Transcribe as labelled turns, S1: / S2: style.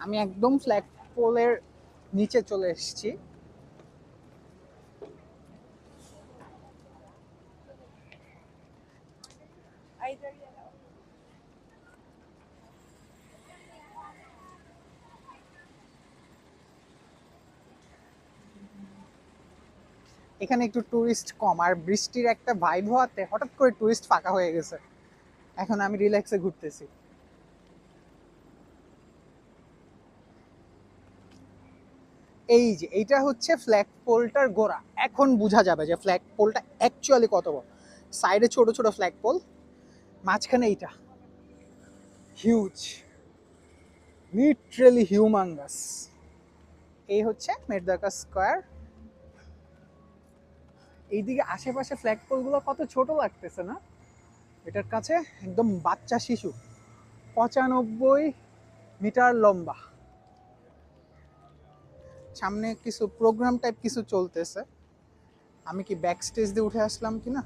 S1: আমি একদম ফ্ল্যাগ পোলের নিচে চলে এসেছি। এখানে একটু টুরিস্ট কম, আর বৃষ্টির একটা ভাইব হওয়াতে হঠাৎ করে টুরিস্ট ফাঁকা হয়ে গেছে। এখন আমি রিল্যাক্সে ঘুরতেছি। এই যে এইটা হচ্ছে ফ্ল্যাগ পোলটার গোড়া। এখন বোঝা যাবে যে ফ্ল্যাগ পোলটা অ্যাকচুয়ালি কত বড়। সাইডে ছোট ছোট ফ্ল্যাগ পোল, মাঝখানে এইটা হিউজ, লিটারালি হিউমাঙ্গাস। এই হচ্ছে মেডদাকা স্কয়ার। এইদিকে আশেপাশে ফ্ল্যাগ পোলগুলো কত ছোট লাগতেছে না? এটার কাছে একদম বাচ্চা শিশু, 95 মিটার লম্বা। সামনে কিছু প্রোগ্রাম টাইপ কিছু চলতেছে। আমি কি ব্যাক স্টেজ দিয়ে উঠে আসলাম কিনা?